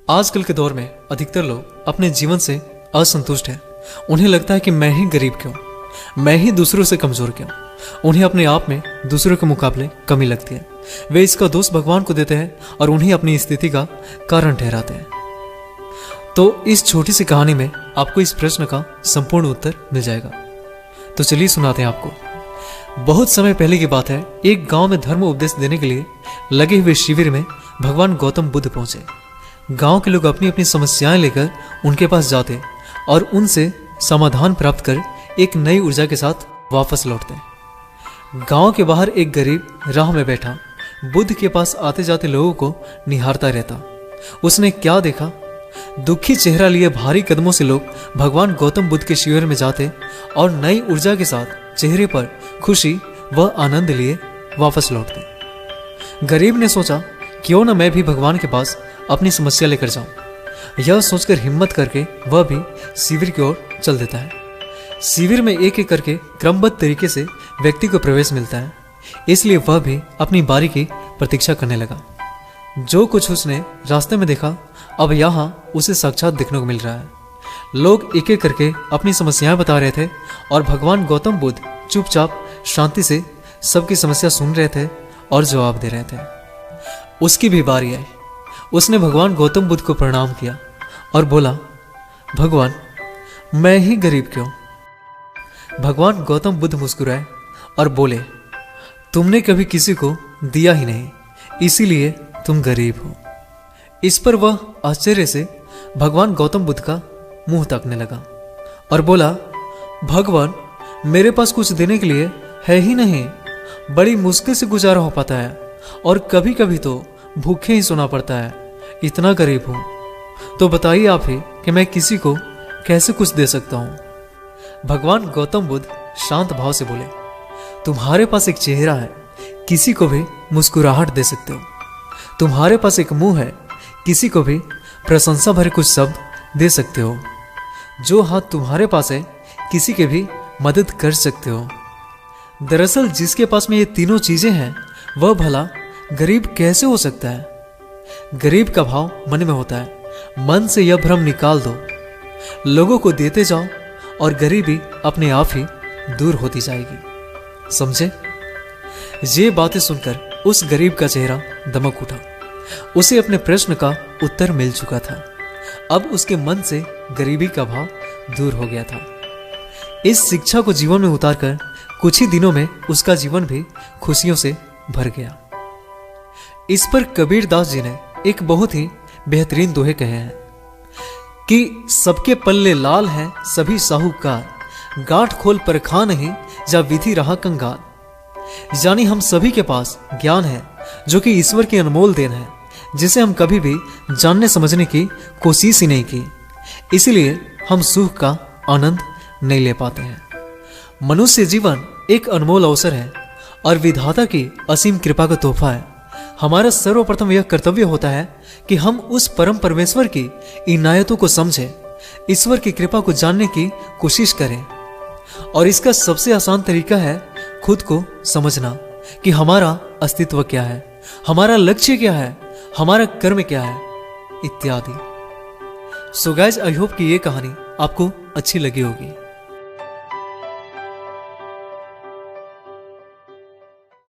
आजकल के दौर में अधिकतर लोग अपने जीवन से असंतुष्ट हैं। उन्हें लगता है कि मैं ही गरीब क्यों, मैं ही दूसरों से कमजोर क्यों। उन्हें अपने आप में दूसरों के मुकाबले कमी लगती है। वे इसका दोष भगवान को देते हैं और उन्हें अपनी स्थिति का कारण ठहराते हैं। तो इस छोटी सी कहानी में आपको इस प्रश्न का संपूर्ण उत्तर मिल जाएगा। तो चलिए सुनाते हैं आपको। बहुत समय पहले की बात है, एक गांव में धर्म उपदेश देने के लिए लगे हुए शिविर में भगवान गौतम बुद्ध पहुंचे। गांव के लोग अपनी अपनी समस्याएं लेकर उनके पास जाते और उनसे समाधान प्राप्त कर एक नई ऊर्जा के साथ वापस लौटते। गांव के बाहर एक गरीब राह में बैठा बुद्ध के पास आते जाते लोगों को निहारता रहता। उसने क्या देखा? दुखी चेहरा लिए भारी कदमों से लोग भगवान गौतम बुद्ध के शिविर में जाते और नई ऊर्जा के साथ चेहरे पर खुशी व आनंद लिए वापस लौटते। गरीब ने सोचा, क्यों न मैं भी भगवान के पास अपनी समस्या लेकर जाऊं। यह सोचकर हिम्मत करके वह भी शिविर की ओर चल देता है। शिविर में एक एक करके क्रमबद्ध तरीके से व्यक्ति को प्रवेश मिलता है, इसलिए वह भी अपनी बारी की प्रतीक्षा करने लगा। जो कुछ उसने रास्ते में देखा, अब यहाँ उसे साक्षात देखने को मिल रहा है। लोग एक एक करके अपनी समस्याएं बता रहे थे और भगवान गौतम बुद्ध चुपचाप शांति से सबकी समस्या सुन रहे थे और जवाब दे रहे थे। उसकी भी बारी आई। उसने भगवान गौतम बुद्ध को प्रणाम किया और बोला, भगवान, मैं ही गरीब क्यों? भगवान गौतम बुद्ध मुस्कुराए और बोले, तुमने कभी किसी को दिया ही नहीं, इसीलिए तुम गरीब हो। इस पर वह आश्चर्य से भगवान गौतम बुद्ध का मुंह ताकने लगा और बोला, भगवान, मेरे पास कुछ देने के लिए है ही नहीं। बड़ी मुश्किल से गुजारा हो पाता है और कभी कभी तो भूखे ही सोना पड़ता है। इतना गरीब हूं, तो बताइए आप ही कि मैं किसी को कैसे कुछ दे सकता हूं। भगवान गौतम बुद्ध शांत भाव से बोले, तुम्हारे पास एक चेहरा है, किसी को भी मुस्कुराहट दे सकते हो। तुम्हारे पास एक मुंह है, किसी को भी प्रशंसा भरे कुछ शब्द दे सकते हो। जो हाथ तुम्हारे पास है, किसी के भी मदद कर सकते हो। दरअसल जिसके पास में ये तीनों चीजें हैं, वह भला गरीब कैसे हो सकता है? गरीब का भाव मन में होता है। मन से यह भ्रम निकाल दो, लोगों को देते जाओ और गरीबी अपने आप ही दूर होती जाएगी। समझे? ये बातें सुनकर उस गरीब का चेहरा दमक उठा। उसे अपने प्रश्न का उत्तर मिल चुका था। अब उसके मन से गरीबी का भाव दूर हो गया था। इस शिक्षा को जीवन में उतारकर कुछ ही दिनों में उसका जीवन भी खुशियों से भर गया। इस पर कबीर दास जी ने एक बहुत ही बेहतरीन दोहे कहे हैं कि सबके पल्ले लाल हैं सभी साहूकार, गांठ खोल पर खा नहीं जा विधि रहा कंगाल। यानी हम सभी के पास ज्ञान है जो कि ईश्वर की अनमोल देन है, जिसे हम कभी भी जानने समझने की कोशिश ही नहीं की। इसीलिए हम सुख का आनंद नहीं ले पाते हैं। मनुष्य जीवन एक अनमोल अवसर है और विधाता की असीम कृपा का तोहफा है। हमारा सर्वप्रथम यह कर्तव्य होता है कि हम उस परम परमेश्वर की इनायतों को समझें, ईश्वर की कृपा को जानने की कोशिश करें। और इसका सबसे आसान तरीका है खुद को समझना कि हमारा अस्तित्व क्या है, हमारा लक्ष्य क्या है, हमारा कर्म क्या है, इत्यादि। सो गाइस, आई होप कि ये कहानी आपको अच्छी लगी होगी।